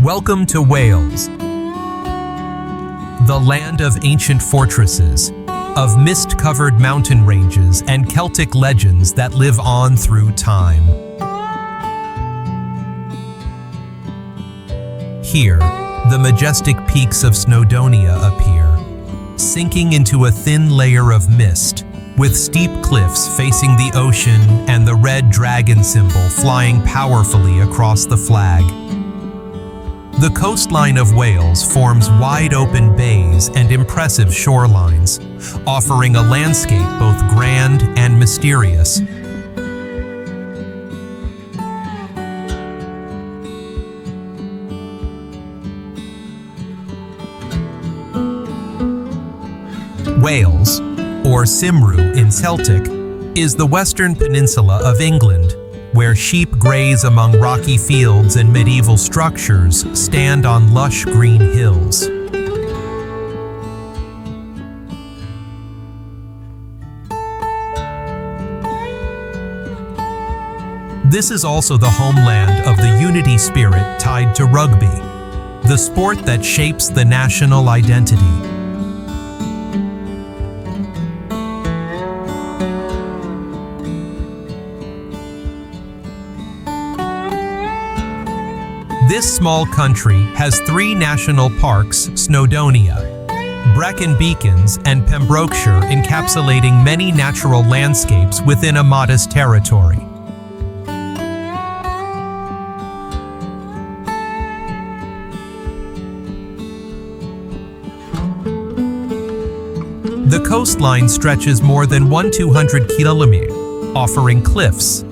Welcome to Wales, the land of ancient fortresses, of mist-covered mountain ranges and Celtic legends that live on through time. Here, the majestic peaks of Snowdonia appear, sinking into a thin layer of mist, with steep cliffs facing the ocean and the red dragon symbol flying powerfully across the flag. The coastline of Wales forms wide-open bays and impressive shorelines, offering a landscape both grand and mysterious. Wales, or Cymru in Celtic, is the western peninsula of England, where sheep graze among rocky fields and medieval structures stand on lush green hills. This is also the homeland of the unity spirit tied to rugby, the sport that shapes the national identity. This small country has 3 national parks: Snowdonia, Brecon Beacons, and Pembrokeshire, encapsulating many natural landscapes within a modest territory. The coastline stretches more than 1,200 kilometers, offering cliffs,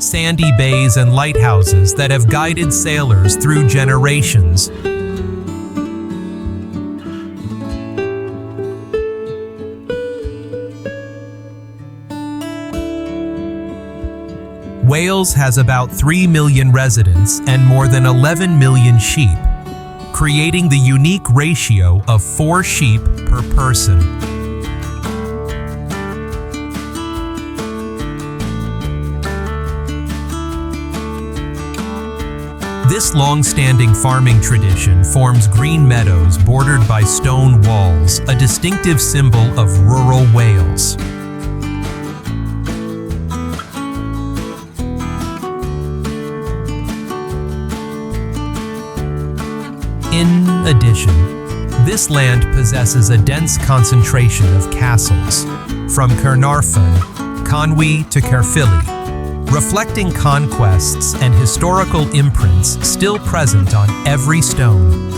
sandy bays and lighthouses that have guided sailors through generations. Wales has about 3 million residents and more than 11 million sheep, creating the unique ratio of 4 sheep per person. This long-standing farming tradition forms green meadows bordered by stone walls, a distinctive symbol of rural Wales. In addition, this land possesses a dense concentration of castles, from Caernarfon, Conwy to Caerphilly, reflecting conquests and historical imprints still present on every stone.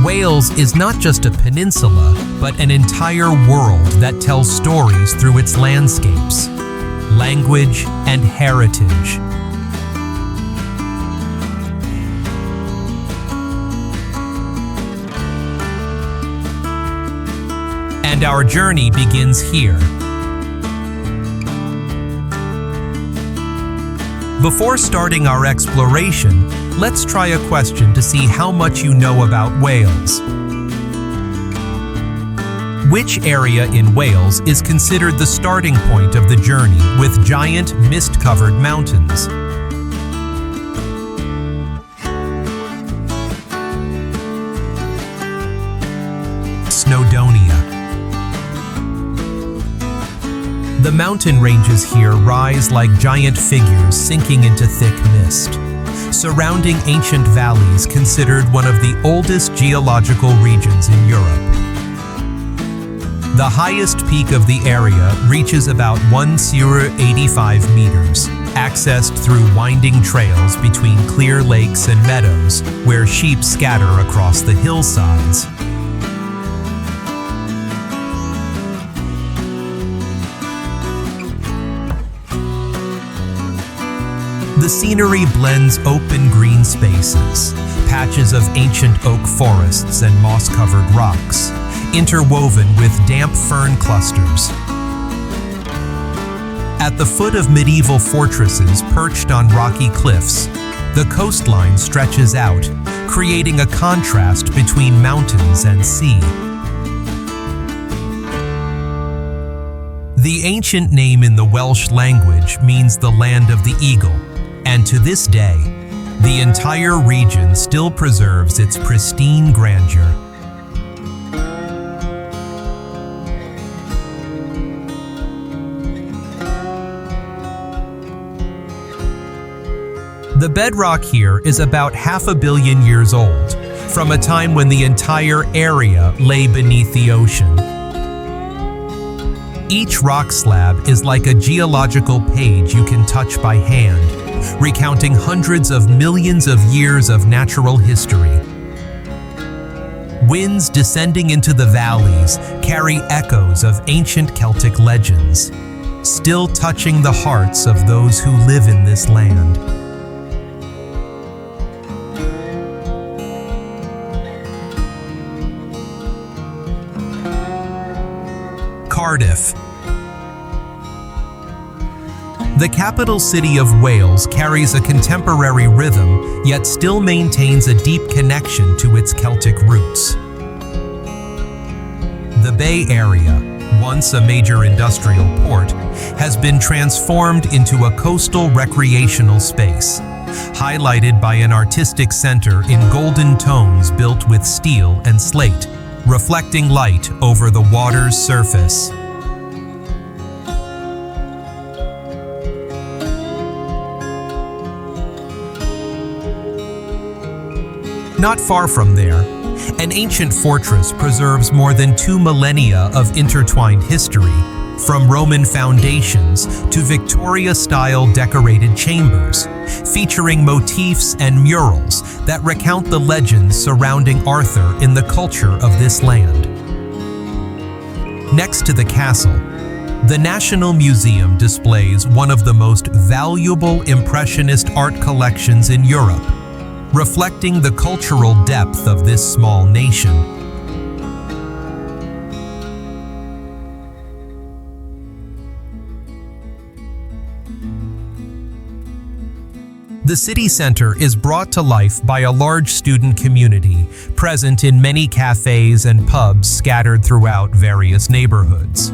Wales is not just a peninsula, but an entire world that tells stories through its landscapes, language, and heritage. And our journey begins here. Before starting our exploration, let's try a question to see how much you know about Wales. Which area in Wales is considered the starting point of the journey with giant mist-covered mountains? Snowdonia. The mountain ranges here rise like giant figures sinking into thick mist, surrounding ancient valleys considered one of the oldest geological regions in Europe. The highest peak of the area reaches about 185 meters, accessed through winding trails between clear lakes and meadows, where sheep scatter across the hillsides. The scenery blends open green spaces, patches of ancient oak forests and moss-covered rocks, interwoven with damp fern clusters. At the foot of medieval fortresses perched on rocky cliffs, the coastline stretches out, creating a contrast between mountains and sea. The ancient name in the Welsh language means the land of the eagle, and to this day, the entire region still preserves its pristine grandeur. The bedrock here is about 500 million years old, from a time when the entire area lay beneath the ocean. Each rock slab is like a geological page you can touch by hand, recounting hundreds of millions of years of natural history. Winds descending into the valleys carry echoes of ancient Celtic legends, still touching the hearts of those who live in this land. Cardiff. The capital city of Wales carries a contemporary rhythm, yet still maintains a deep connection to its Celtic roots. The Bay Area, once a major industrial port, has been transformed into a coastal recreational space, highlighted by an artistic center in golden tones built with steel and slate, reflecting light over the water's surface. Not far from there, an ancient fortress preserves more than 2 millennia of intertwined history, from Roman foundations to Victoria-style decorated chambers, featuring motifs and murals that recount the legends surrounding Arthur in the culture of this land. Next to the castle, the National Museum displays one of the most valuable Impressionist art collections in Europe, reflecting the cultural depth of this small nation. The city center is brought to life by a large student community, present in many cafes and pubs scattered throughout various neighborhoods.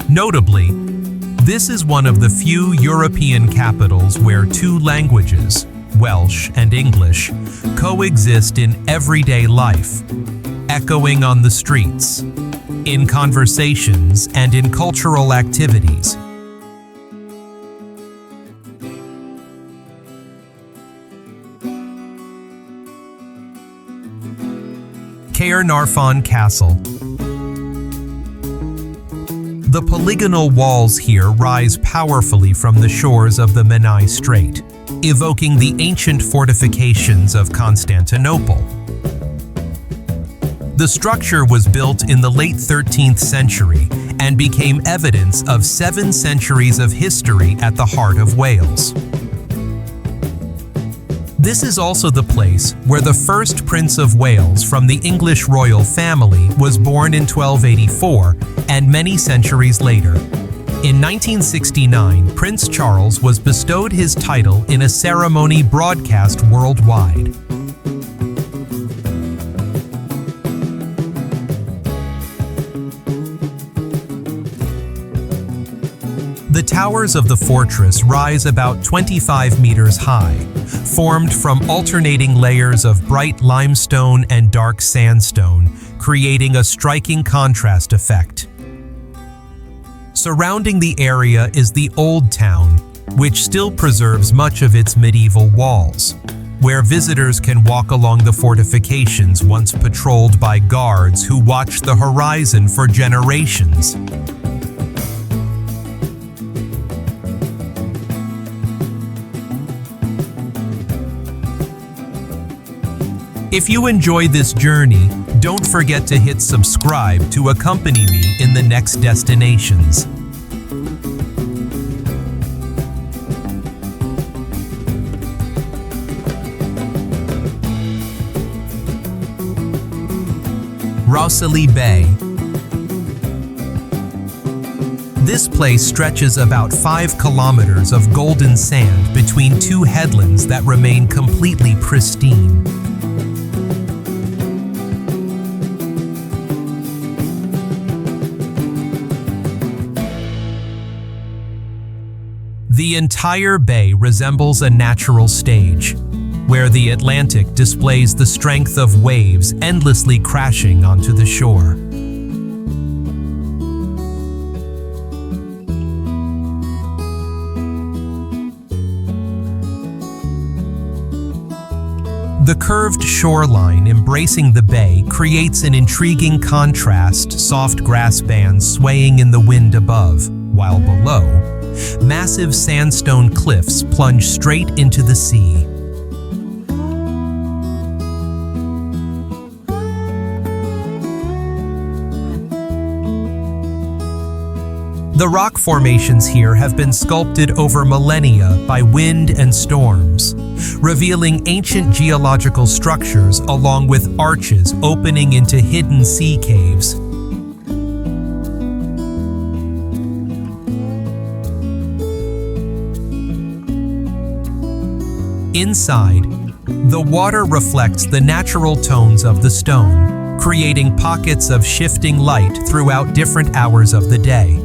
Notably, this is one of the few European capitals where 2 languages, Welsh and English, coexist in everyday life, echoing on the streets, in conversations, and in cultural activities. Caernarfon Castle. The polygonal walls here rise powerfully from the shores of the Menai Strait, evoking the ancient fortifications of Constantinople. The structure was built in the late 13th century and became evidence of 7 centuries of history at the heart of Wales. This is also the place where the first Prince of Wales from the English royal family was born in 1284 and many centuries later. In 1969, Prince Charles was bestowed his title in a ceremony broadcast worldwide. The towers of the fortress rise about 25 meters high, formed from alternating layers of bright limestone and dark sandstone, creating a striking contrast effect. Surrounding the area is the Old Town, which still preserves much of its medieval walls, where visitors can walk along the fortifications once patrolled by guards who watched the horizon for generations. If you enjoy this journey, don't forget to hit subscribe to accompany me in the next destinations. Rhossili Bay. This place stretches about 5 kilometers of golden sand between two headlands that remain completely pristine. The entire bay resembles a natural stage, where the Atlantic displays the strength of waves endlessly crashing onto the shore. The curved shoreline embracing the bay creates an intriguing contrast, soft grass bands swaying in the wind above, while below, massive sandstone cliffs plunge straight into the sea. The rock formations here have been sculpted over millennia by wind and storms, revealing ancient geological structures along with arches opening into hidden sea caves. Inside, the water reflects the natural tones of the stone, creating pockets of shifting light throughout different hours of the day.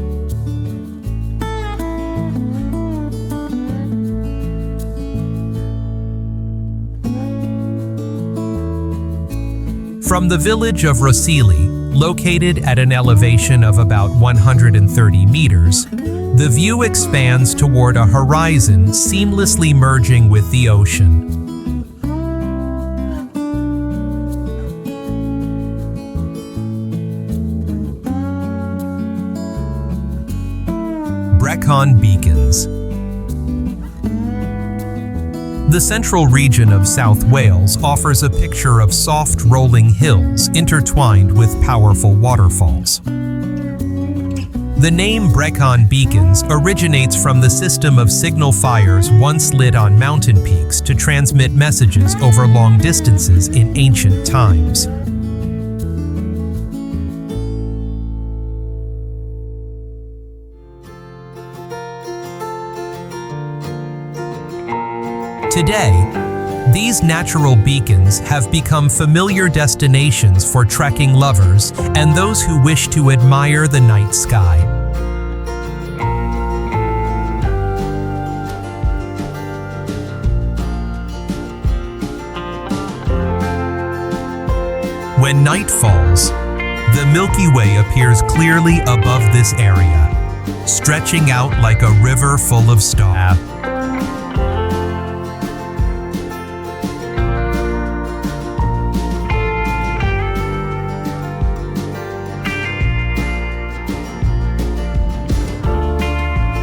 From the village of Rhossili, located at an elevation of about 130 meters, the view expands toward a horizon seamlessly merging with the ocean. Brecon Beacons. The central region of South Wales offers a picture of soft rolling hills intertwined with powerful waterfalls. The name Brecon Beacons originates from the system of signal fires once lit on mountain peaks to transmit messages over long distances in ancient times. Today, these natural beacons have become familiar destinations for trekking lovers and those who wish to admire the night sky. When night falls, the Milky Way appears clearly above this area, stretching out like a river full of stars.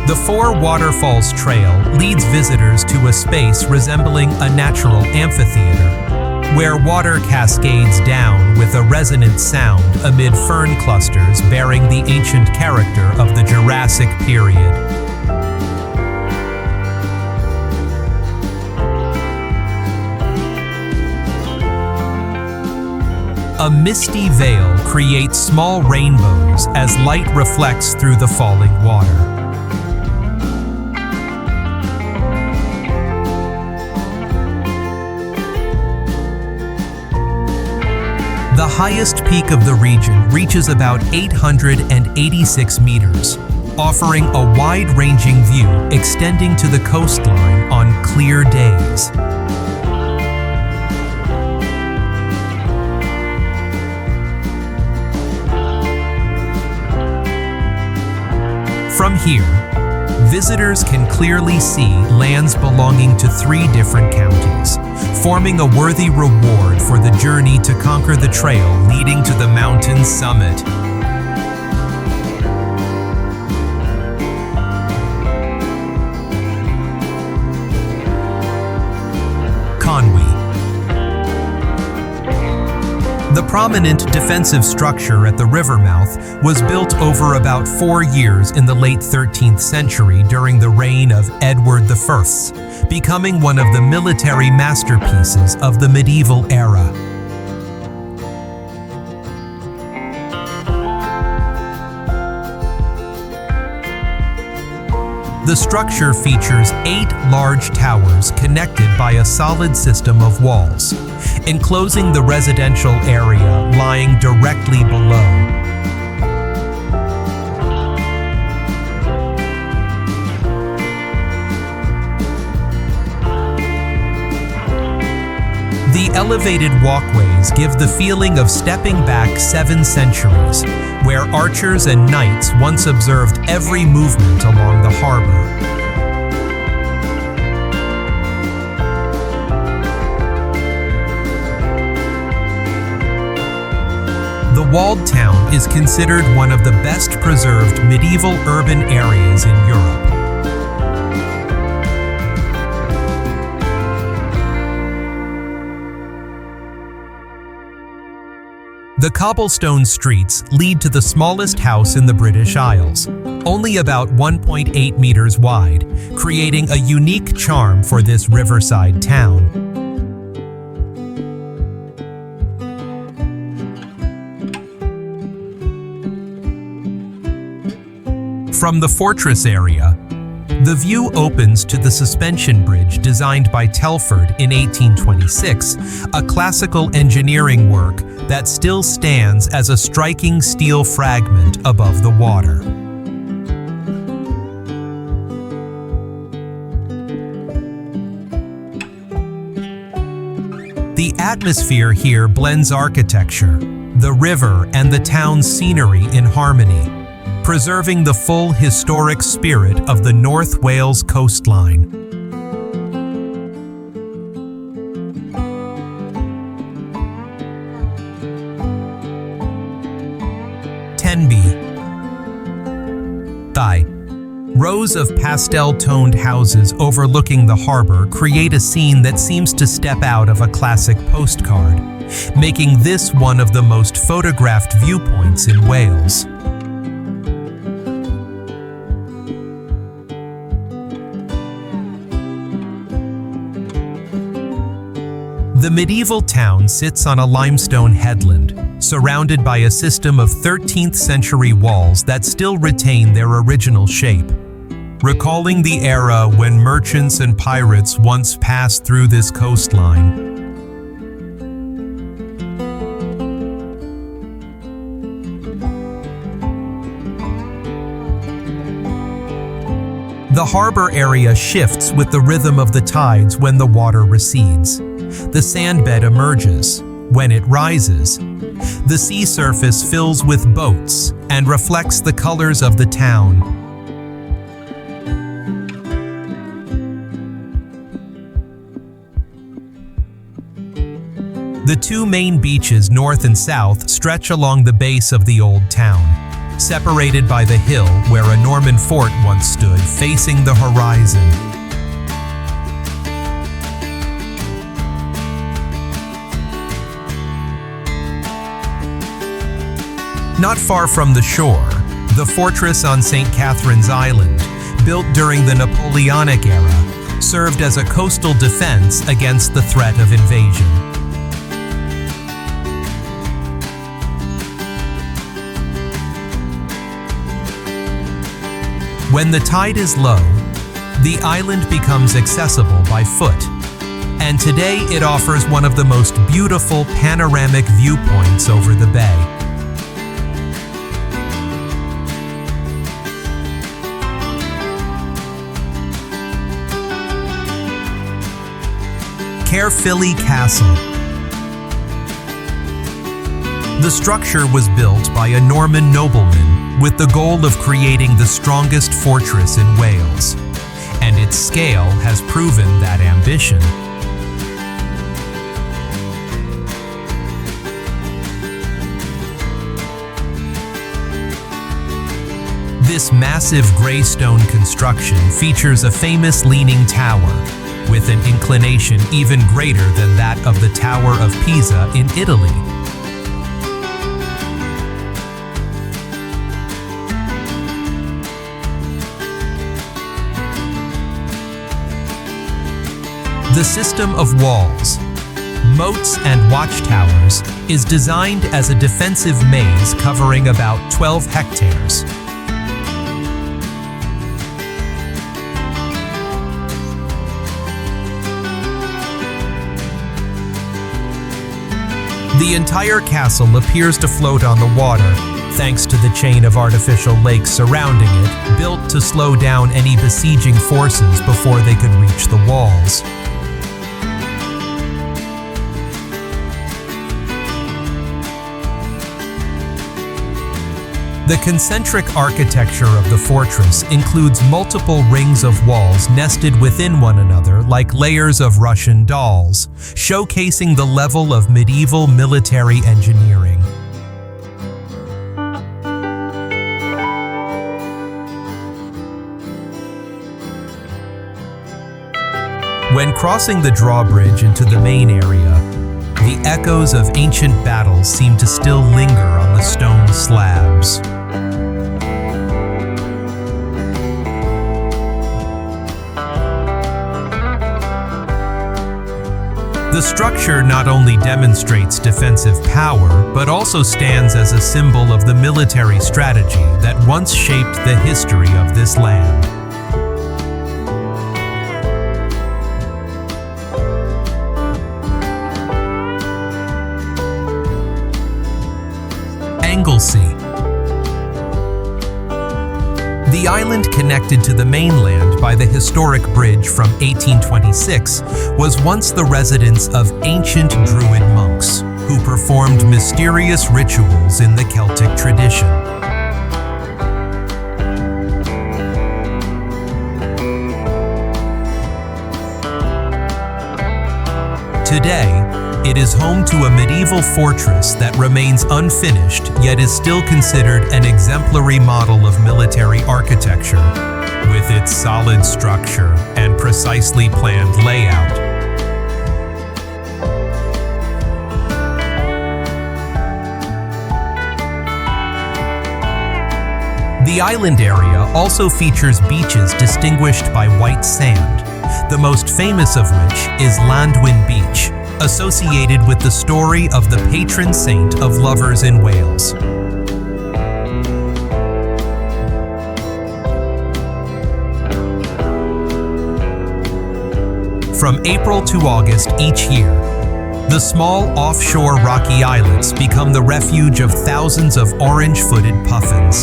The Four Waterfalls Trail leads visitors to a space resembling a natural amphitheater, where water cascades down with a resonant sound amid fern clusters bearing the ancient character of the Jurassic period. A misty veil creates small rainbows as light reflects through the falling water. The highest peak of the region reaches about 886 meters, offering a wide-ranging view extending to the coastline on clear days. From here, visitors can clearly see lands belonging to 3 different counties, forming a worthy reward for the journey to conquer the trail leading to the mountain's summit. Conwy. The prominent defensive structure at the river mouth was built over about 4 years in the late 13th century during the reign of Edward I, becoming one of the military masterpieces of the medieval era. The structure features 8 large towers connected by a solid system of walls, enclosing the residential area lying directly below. The elevated walkways give the feeling of stepping back 7 centuries, where archers and knights once observed every movement along the harbour. The walled town is considered one of the best preserved medieval urban areas in Europe. The cobblestone streets lead to the smallest house in the British Isles, only about 1.8 meters wide, creating a unique charm for this riverside town. From the fortress area, the view opens to the suspension bridge designed by Telford in 1826, a classical engineering work that still stands as a striking steel fragment above the water. The atmosphere here blends architecture, the river, and the town's scenery in harmony, preserving the full historic spirit of the North Wales coastline. Tenby. Rows of pastel-toned houses overlooking the harbour create a scene that seems to step out of a classic postcard, making this one of the most photographed viewpoints in Wales. The medieval town sits on a limestone headland, surrounded by a system of 13th century walls that still retain their original shape, recalling the era when merchants and pirates once passed through this coastline. The harbour area shifts with the rhythm of the tides when the water recedes. The sandbed emerges. When it rises, the sea surface fills with boats and reflects the colors of the town. The 2 main beaches, north and south, stretch along the base of the old town, separated by the hill where a Norman fort once stood facing the horizon. Not far from the shore, the fortress on St. Catherine's Island, built during the Napoleonic era, served as a coastal defense against the threat of invasion. When the tide is low, the island becomes accessible by foot, and today it offers one of the most beautiful panoramic viewpoints over the bay. Caerphilly Castle. The structure was built by a Norman nobleman with the goal of creating the strongest fortress in Wales, and its scale has proven that ambition. This massive grey stone construction features a famous leaning tower, with an inclination even greater than that of the Tower of Pisa in Italy. The system of walls, moats, and watchtowers is designed as a defensive maze covering about 12 hectares. The entire castle appears to float on the water, thanks to the chain of artificial lakes surrounding it, built to slow down any besieging forces before they could reach the walls. The concentric architecture of the fortress includes multiple rings of walls nested within one another like layers of Russian dolls, showcasing the level of medieval military engineering. When crossing the drawbridge into the main area, the echoes of ancient battles seem to still linger on the stone slabs. The structure not only demonstrates defensive power, but also stands as a symbol of the military strategy that once shaped the history of this land. Anglesey. The island connected to the mainland by the historic bridge from 1826 was once the residence of ancient Druid monks who performed mysterious rituals in the Celtic tradition. Today, it is home to a medieval fortress that remains unfinished yet is still considered an exemplary model of military architecture, with its solid structure and precisely planned layout. The island area also features beaches distinguished by white sand, the most famous of which is Llyn Beach, associated with the story of the patron saint of lovers in Wales. From April to August each year, the small offshore rocky islets become the refuge of thousands of orange-footed puffins,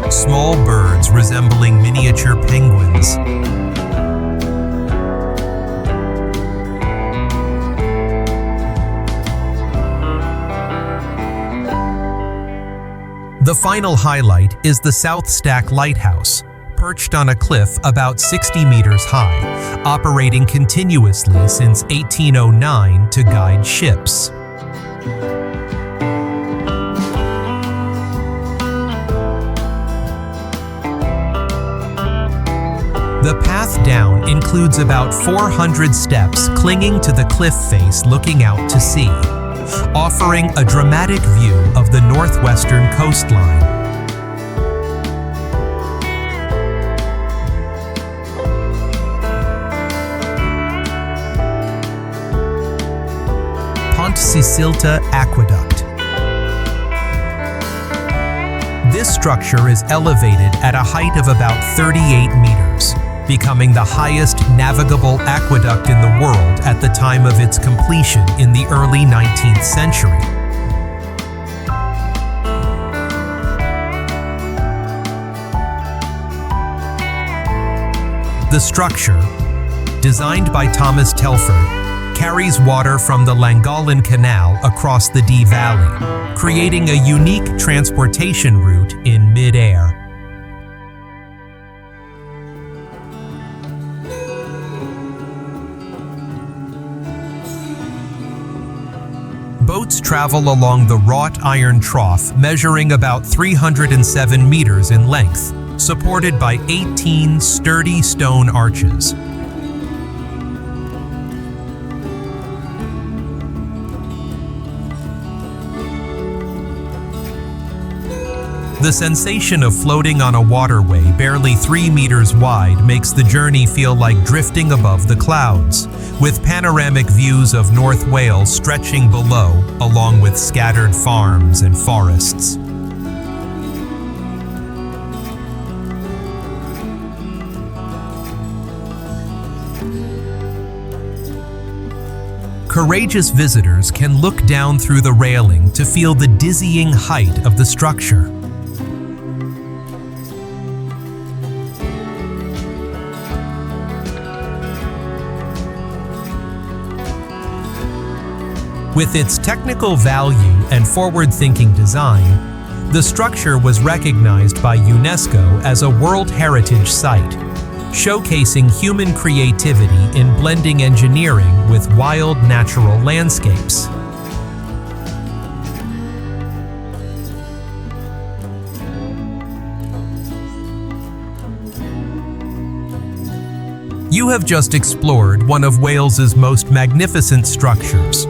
small birds resembling miniature penguins. The final highlight is the South Stack Lighthouse, perched on a cliff about 60 meters high, operating continuously since 1809 to guide ships. The path down includes about 400 steps clinging to the cliff face looking out to sea, offering a dramatic view of the northwestern coastline. Pontcysyllte Aqueduct. This structure is elevated at a height of about 38 meters, becoming the highest navigable aqueduct in the world at the time of its completion in the early 19th century. The structure, designed by Thomas Telford, carries water from the Llangollen Canal across the Dee Valley, creating a unique transportation route in mid-air. Boats travel along the wrought iron trough measuring about 307 meters in length, supported by 18 sturdy stone arches. The sensation of floating on a waterway barely 3 meters wide makes the journey feel like drifting above the clouds, with panoramic views of North Wales stretching below, along with scattered farms and forests. Courageous visitors can look down through the railing to feel the dizzying height of the structure. With its technical value and forward-thinking design, the structure was recognized by UNESCO as a World Heritage Site, showcasing human creativity in blending engineering with wild natural landscapes. You have just explored one of Wales's most magnificent structures.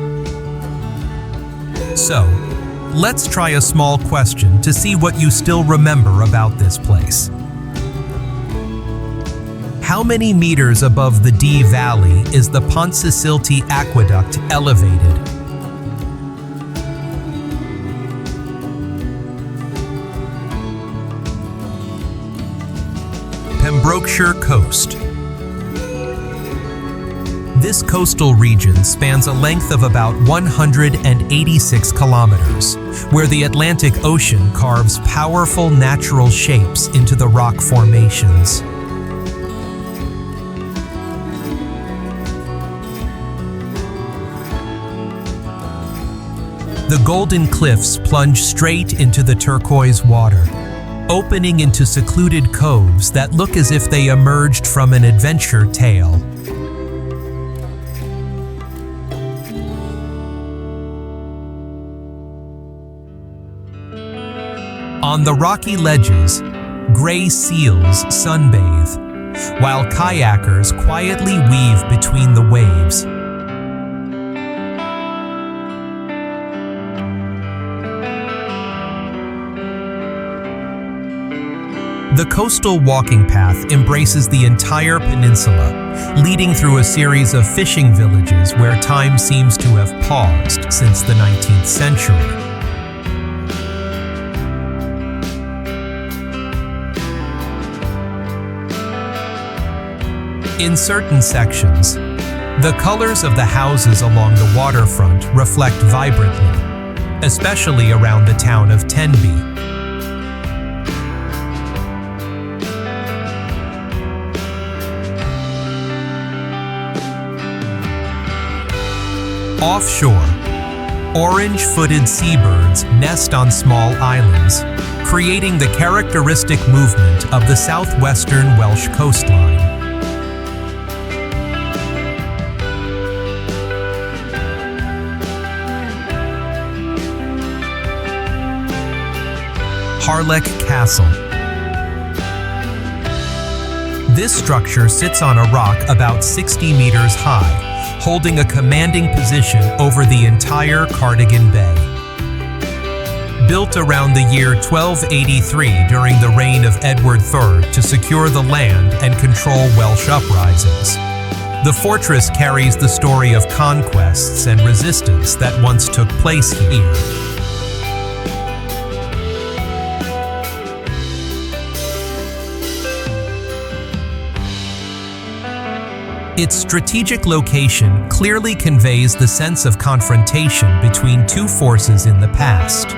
So, let's try a small question to see what you still remember about this place. How many meters above the Dee Valley is the Pontcysyllte Aqueduct elevated? Pembrokeshire Coast. This coastal region spans a length of about 186 kilometers, where the Atlantic Ocean carves powerful natural shapes into the rock formations. The Golden Cliffs plunge straight into the turquoise water, opening into secluded coves that look as if they emerged from an adventure tale. On the rocky ledges, gray seals sunbathe, while kayakers quietly weave between the waves. The coastal walking path embraces the entire peninsula, leading through a series of fishing villages where time seems to have paused since the 19th century. In certain sections, the colors of the houses along the waterfront reflect vibrantly, especially around the town of Tenby. Offshore, orange-footed seabirds nest on small islands, creating the characteristic movement of the southwestern Welsh coastline. Harlech Castle. This structure sits on a rock about 60 meters high, holding a commanding position over the entire Cardigan Bay. Built around the year 1283 during the reign of Edward III to secure the land and control Welsh uprisings, the fortress carries the story of conquests and resistance that once took place here. Its strategic location clearly conveys the sense of confrontation between two forces in the past.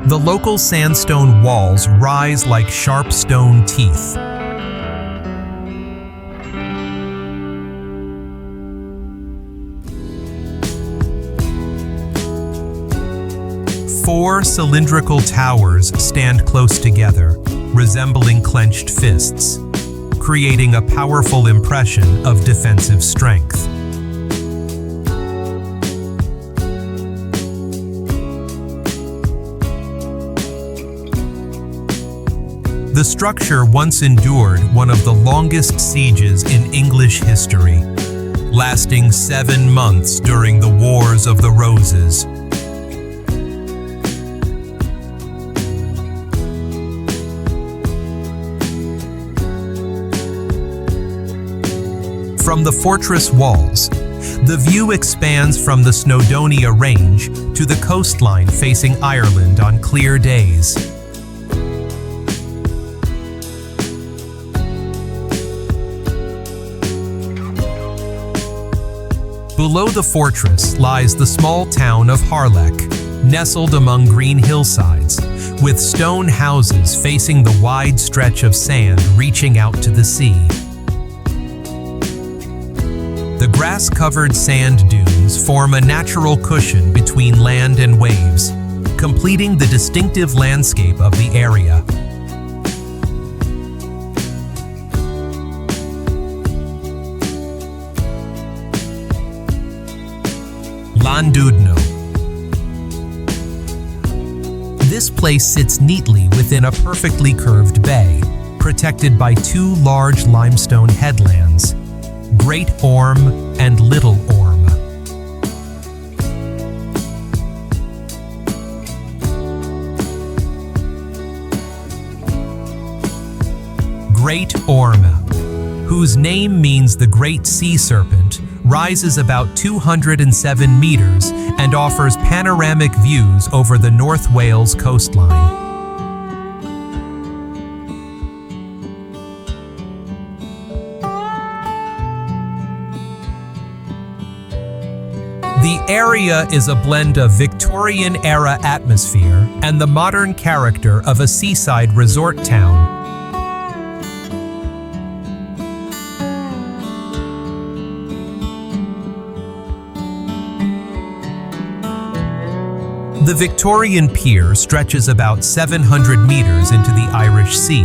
The local sandstone walls rise like sharp stone teeth. Four cylindrical towers stand close together, resembling clenched fists, creating a powerful impression of defensive strength. The structure once endured one of the longest sieges in English history, lasting 7 months during the Wars of the Roses. From the fortress walls, the view expands from the Snowdonia range to the coastline facing Ireland on clear days. Below the fortress lies the small town of Harlech, nestled among green hillsides, with stone houses facing the wide stretch of sand reaching out to the sea. The grass-covered sand dunes form a natural cushion between land and waves, completing the distinctive landscape of the area. Llandudno. This place sits neatly within a perfectly curved bay, protected by two large limestone headlands, Great Orme and Little Orme. Great Orme, whose name means the Great Sea Serpent, rises about 207 meters and offers panoramic views over the North Wales coastline. The area is a blend of Victorian-era atmosphere and the modern character of a seaside resort town. The Victorian Pier stretches about 700 meters into the Irish Sea,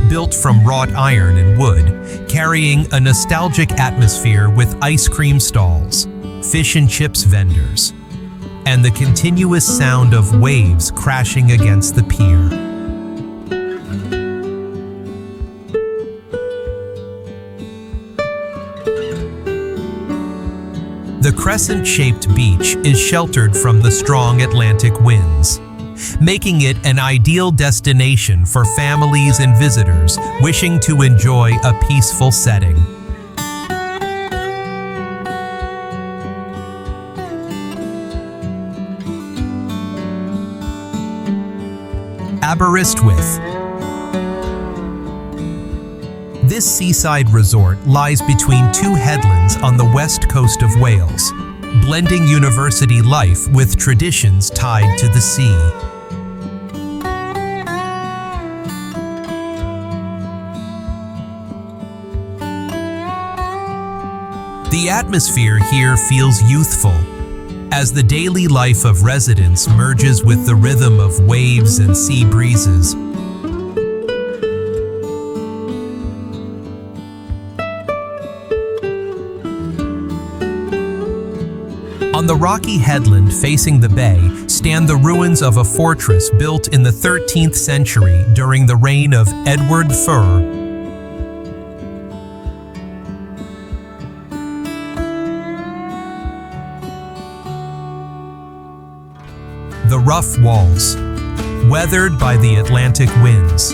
built from wrought iron and wood, carrying a nostalgic atmosphere with ice cream stalls, fish and chips vendors, and the continuous sound of waves crashing against the pier. The crescent-shaped beach is sheltered from the strong Atlantic winds, making it an ideal destination for families and visitors wishing to enjoy a peaceful setting. Aberystwyth. This seaside resort lies between two headlands on the west coast of Wales, blending university life with traditions tied to the sea. The atmosphere here feels youthful, as the daily life of residents merges with the rhythm of waves and sea breezes. On the rocky headland facing the bay stand the ruins of a fortress built in the 13th century during the reign of Edward Furr. The rough walls, weathered by the Atlantic winds,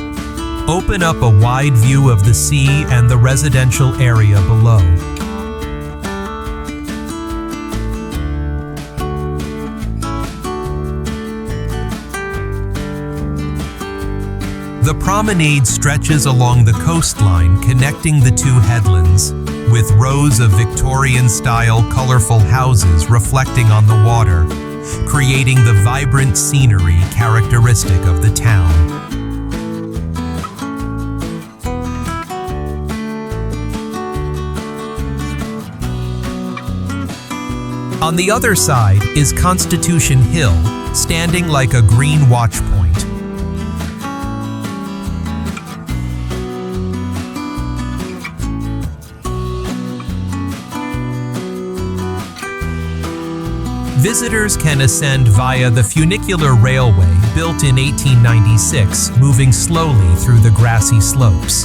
open up a wide view of the sea and the residential area below. The promenade stretches along the coastline connecting the two headlands, with rows of Victorian-style colorful houses reflecting on the water, creating the vibrant scenery characteristic of the town. On the other side is Constitution Hill, standing like a green watch point. Visitors can ascend via the funicular railway built in 1896, moving slowly through the grassy slopes,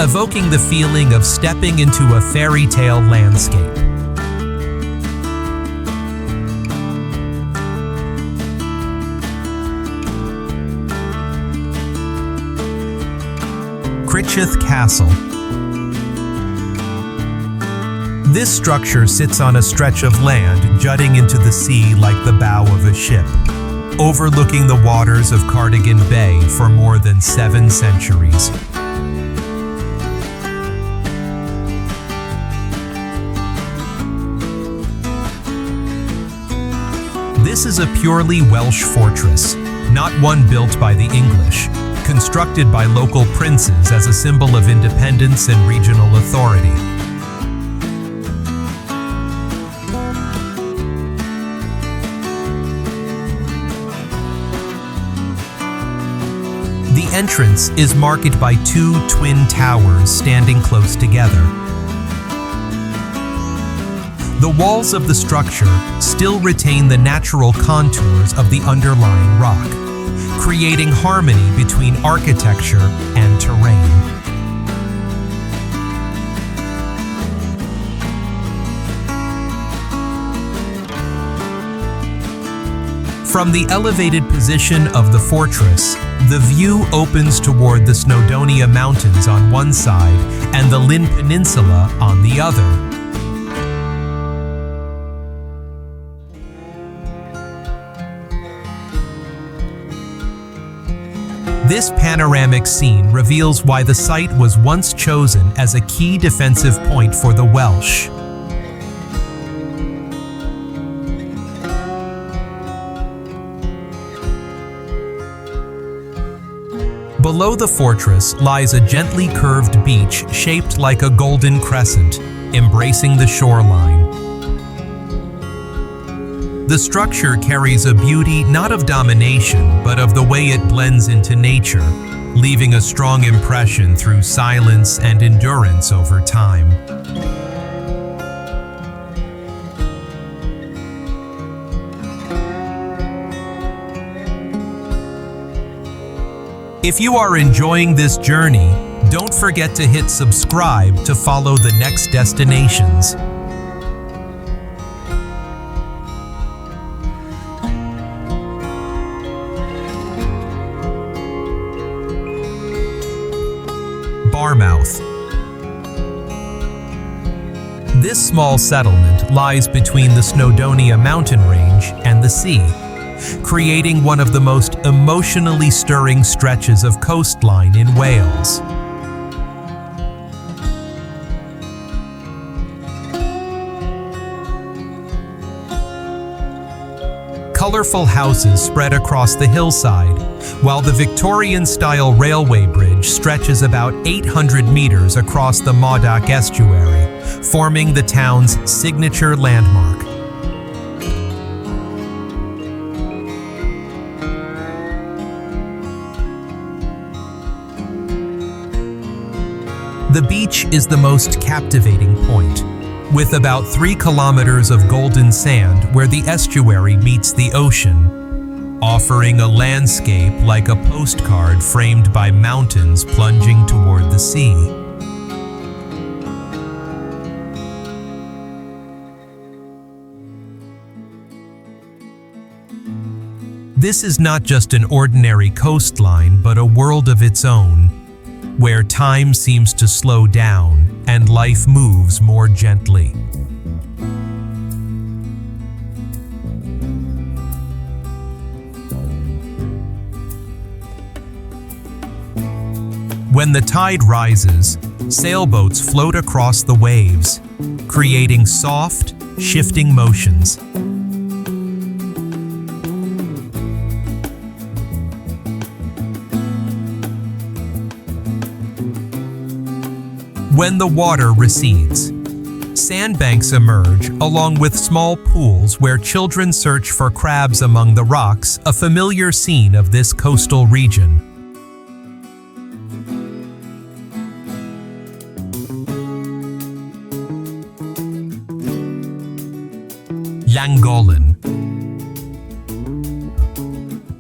evoking the feeling of stepping into a fairy tale landscape. Criccieth Castle. This structure sits on a stretch of land jutting into the sea like the bow of a ship, overlooking the waters of Cardigan Bay for more than 7 centuries. This is a purely Welsh fortress, not one built by the English, constructed by local princes as a symbol of independence and regional authority. The entrance is marked by two twin towers standing close together. The walls of the structure still retain the natural contours of the underlying rock, creating harmony between architecture and terrain. From the elevated position of the fortress, the view opens toward the Snowdonia Mountains on one side and the Llyn Peninsula on the other. This panoramic scene reveals why the site was once chosen as a key defensive point for the Welsh. Below the fortress lies a gently curved beach shaped like a golden crescent, embracing the shoreline. The structure carries a beauty not of domination, but of the way it blends into nature, leaving a strong impression through silence and endurance over time. If you are enjoying this journey, don't forget to hit subscribe to follow the next destinations. Barmouth. This small settlement lies between the Snowdonia mountain range and the sea, creating one of the most emotionally stirring stretches of coastline in Wales. Colorful houses spread across the hillside, while the Victorian-style railway bridge stretches about 800 meters across the Modoc estuary, forming the town's signature landmark. The beach is the most captivating point, with about 3 kilometers of golden sand where the estuary meets the ocean, offering a landscape like a postcard framed by mountains plunging toward the sea. This is not just an ordinary coastline, but a world of its own, where time seems to slow down and life moves more gently. When the tide rises, sailboats float across the waves, creating soft, shifting motions. When the water recedes, sandbanks emerge along with small pools where children search for crabs among the rocks, a familiar scene of this coastal region. Llangollen.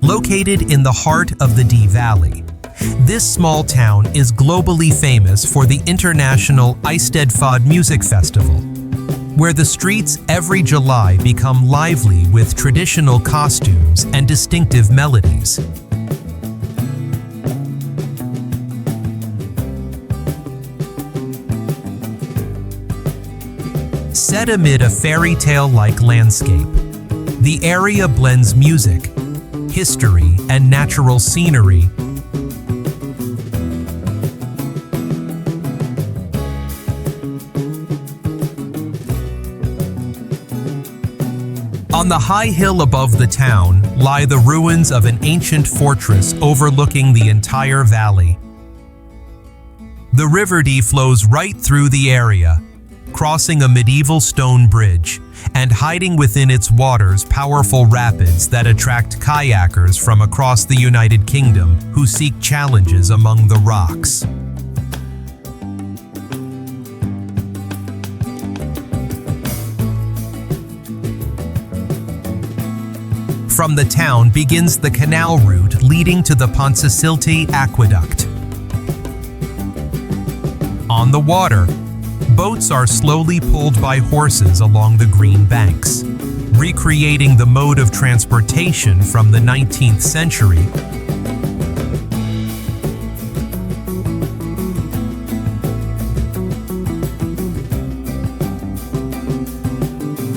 Located in the heart of the Dee Valley, this small town is globally famous for the international Eisteddfod Music Festival, where the streets every July become lively with traditional costumes and distinctive melodies. Set amid a fairy tale-like landscape, the area blends music, history, and natural scenery. On the high hill above the town lie the ruins of an ancient fortress overlooking the entire valley. The River Dee flows right through the area, crossing a medieval stone bridge and hiding within its waters powerful rapids that attract kayakers from across the United Kingdom who seek challenges among the rocks. From the town begins the canal route leading to the Pontcysyllte Aqueduct. On the water, boats are slowly pulled by horses along the green banks, recreating the mode of transportation from the 19th century.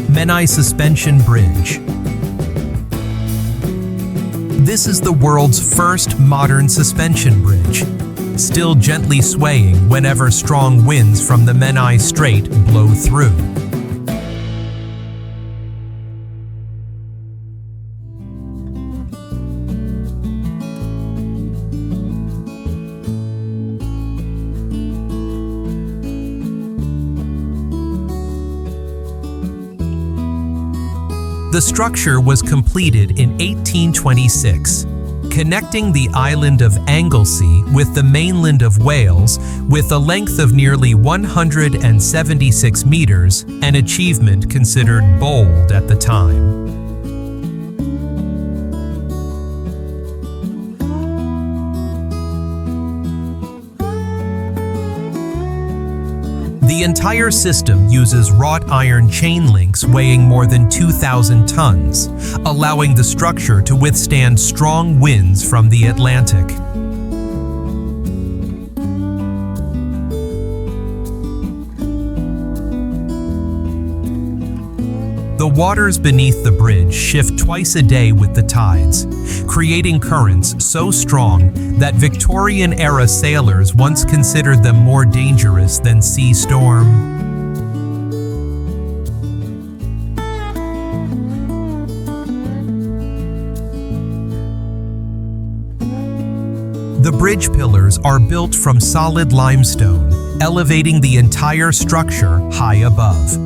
Menai Suspension Bridge. This is the world's first modern suspension bridge, still gently swaying whenever strong winds from the Menai Strait blow through. The structure was completed in 1826, connecting the island of Anglesey with the mainland of Wales with a length of nearly 176 meters, an achievement considered bold at the time. The entire system uses wrought iron chain links weighing more than 2,000 tons, allowing the structure to withstand strong winds from the Atlantic. The waters beneath the bridge shift twice a day with the tides, creating currents so strong that Victorian-era sailors once considered them more dangerous than sea storm. The bridge pillars are built from solid limestone, elevating the entire structure high above.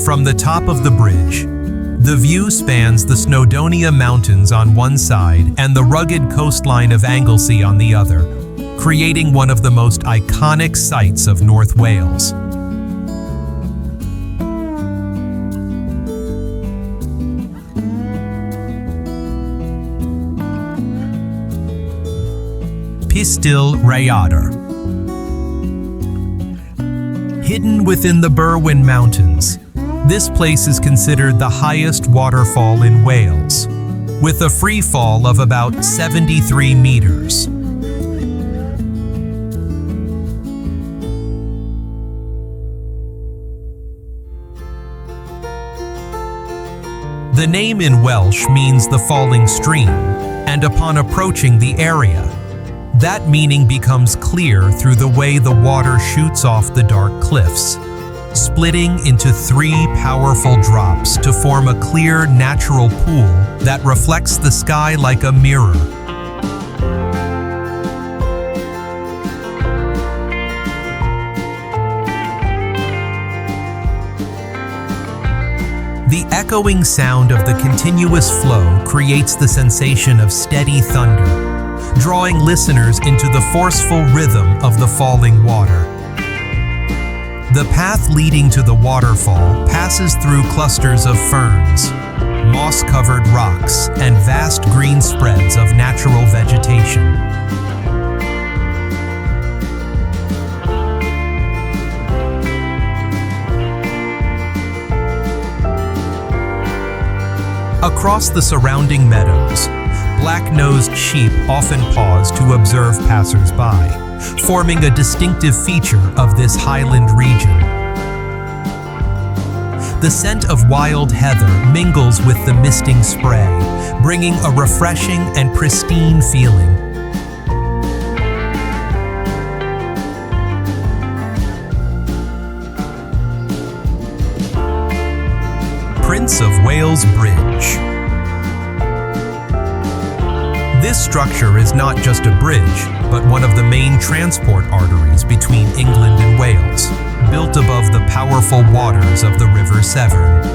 From the top of the bridge, the view spans the Snowdonia Mountains on one side and the rugged coastline of Anglesey on the other, creating one of the most iconic sights of North Wales. Pistyll Rhaeadr. Hidden within the Berwyn Mountains, this place is considered the highest waterfall in Wales, with a free fall of about 73 meters. The name in Welsh means the falling stream, and upon approaching the area, that meaning becomes clear through the way the water shoots off the dark cliffs, splitting into 3 powerful drops to form a clear natural pool that reflects the sky like a mirror. The echoing sound of the continuous flow creates the sensation of steady thunder, drawing listeners into the forceful rhythm of the falling water. The path leading to the waterfall passes through clusters of ferns, moss-covered rocks, and vast green spreads of natural vegetation. Across the surrounding meadows, black-nosed sheep often pause to observe passers-by, forming a distinctive feature of this highland region. The scent of wild heather mingles with the misting spray, bringing a refreshing and pristine feeling. Prince of Wales Bridge. This structure is not just a bridge, but one of the main transport arteries between England and Wales, built above the powerful waters of the River Severn.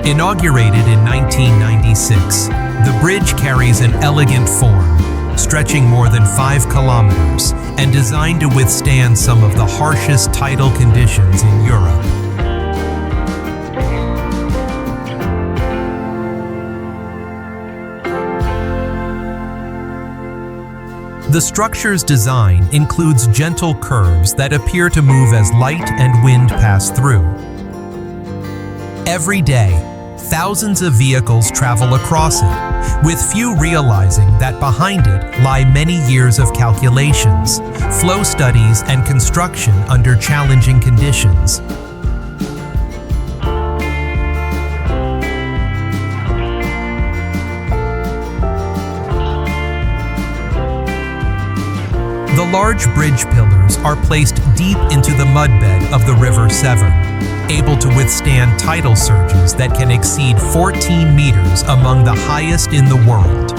Inaugurated in 1996, the bridge carries an elegant form, stretching more than 5 kilometers and designed to withstand some of the harshest tidal conditions in Europe. The structure's design includes gentle curves that appear to move as light and wind pass through. Every day, thousands of vehicles travel across it, with few realizing that behind it lie many years of calculations, flow studies, and construction under challenging conditions. The large bridge pillars are placed deep into the mudbed of the River Severn, able to withstand tidal surges that can exceed 14 meters, among the highest in the world.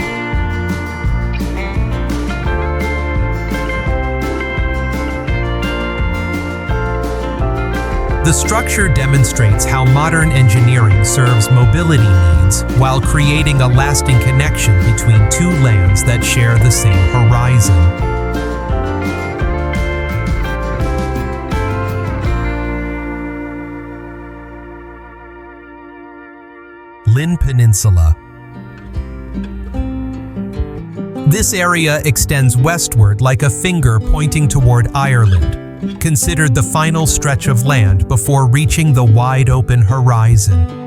The structure demonstrates how modern engineering serves mobility needs while creating a lasting connection between two lands that share the same horizon. Llyn Peninsula. This area extends westward like a finger pointing toward Ireland, considered the final stretch of land before reaching the wide-open horizon.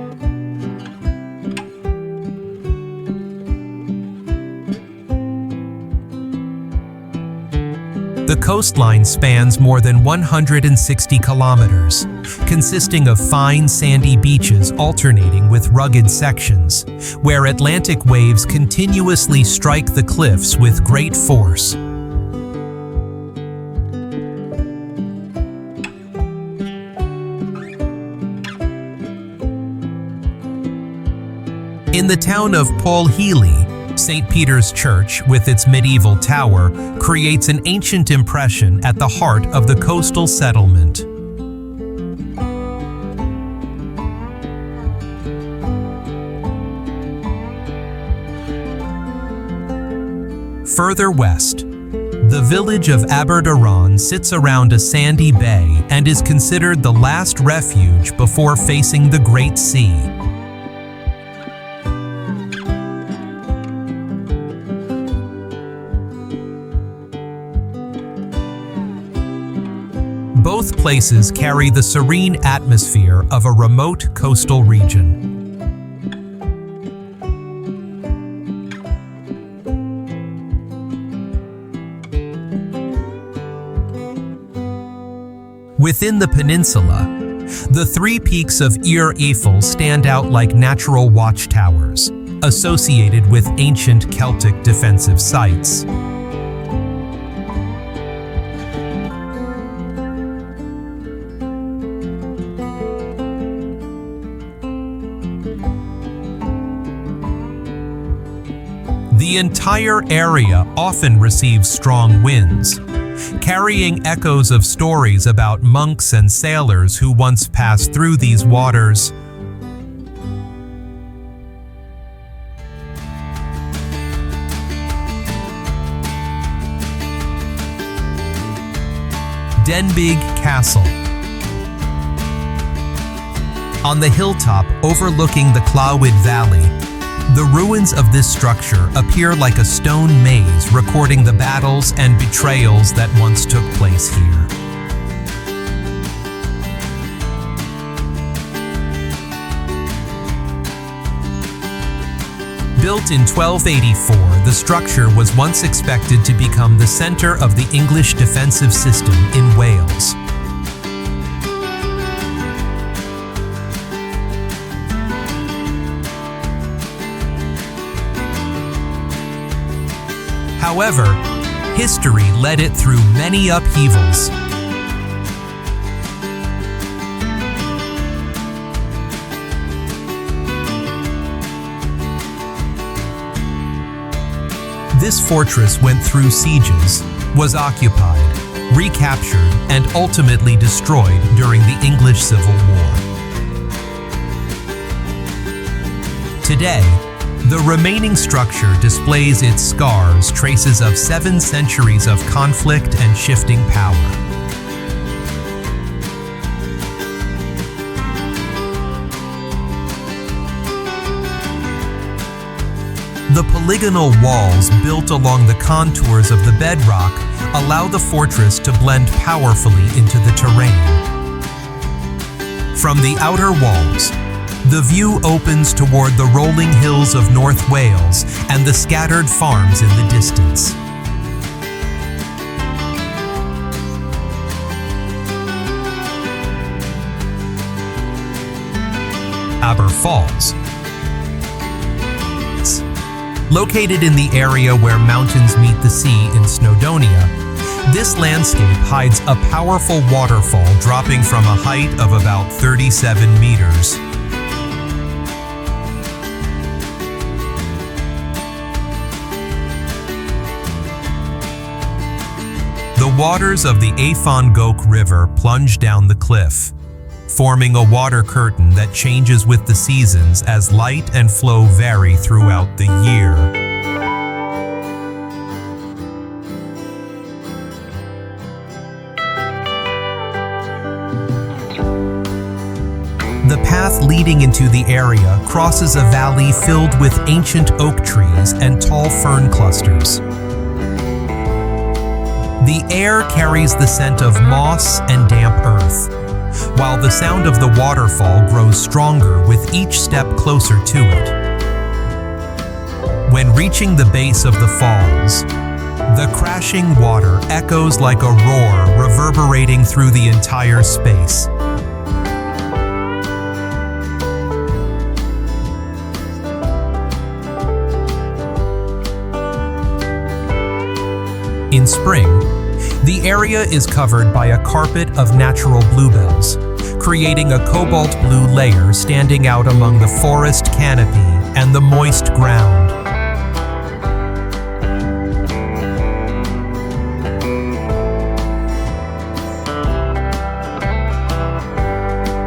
The coastline spans more than 160 kilometers, consisting of fine sandy beaches alternating with rugged sections, where Atlantic waves continuously strike the cliffs with great force. In the town of Pontcysyllte, St. Peter's Church, with its medieval tower, creates an ancient impression at the heart of the coastal settlement. Further west, the village of Aber sits around a sandy bay and is considered the last refuge before facing the Great Sea. Both places carry the serene atmosphere of a remote coastal region. Within the peninsula, the 3 peaks of Ir Eiffel stand out like natural watchtowers, associated with ancient Celtic defensive sites. The entire area often receives strong winds, carrying echoes of stories about monks and sailors who once passed through these waters. Denbigh Castle. On the hilltop overlooking the Clwyd Valley, the ruins of this structure appear like a stone maze recording the battles and betrayals that once took place here. Built in 1284, the structure was once expected to become the center of the English defensive system in Wales. However, History led it through many upheavals. This fortress went through sieges, was occupied, recaptured, and ultimately destroyed during the English Civil War. Today, the remaining structure displays its scars, traces of 7 centuries of conflict and shifting power. The polygonal walls built along the contours of the bedrock allow the fortress to blend powerfully into the terrain. From the outer walls, the view opens toward the rolling hills of North Wales and the scattered farms in the distance. Aber Falls. Located in the area where mountains meet the sea in Snowdonia, this landscape hides a powerful waterfall dropping from a height of about 37 meters. The waters of the Afon Goch River plunge down the cliff, forming a water curtain that changes with the seasons as light and flow vary throughout the year. The path leading into the area crosses a valley filled with ancient oak trees and tall fern clusters. The air carries the scent of moss and damp earth, while the sound of the waterfall grows stronger with each step closer to it. When reaching the base of the falls, the crashing water echoes like a roar reverberating through the entire space. In spring, the area is covered by a carpet of natural bluebells, creating a cobalt blue layer standing out among the forest canopy and the moist ground.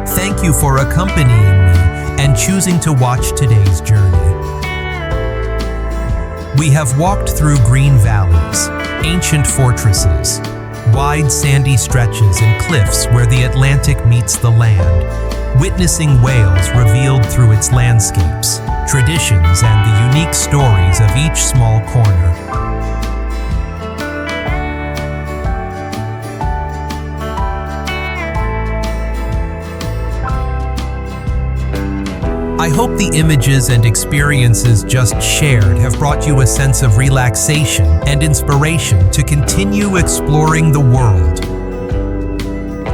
Thank you for accompanying me and choosing to watch today's journey. We have walked through green valleys, ancient fortresses, wide sandy stretches and cliffs where the Atlantic meets the land, witnessing Wales revealed through its landscapes, traditions, and the unique stories of each small corner. I hope the images and experiences just shared have brought you a sense of relaxation and inspiration to continue exploring the world.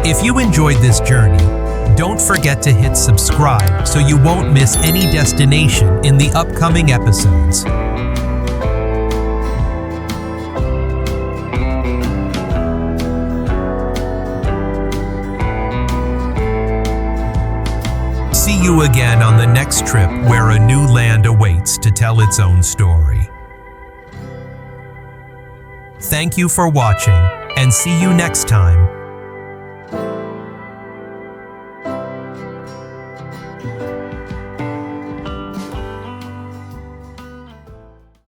If you enjoyed this journey, don't forget to hit subscribe so you won't miss any destination in the upcoming episodes. See you again on the next trip where a new land awaits to tell its own story. Thank you for watching, and see you next time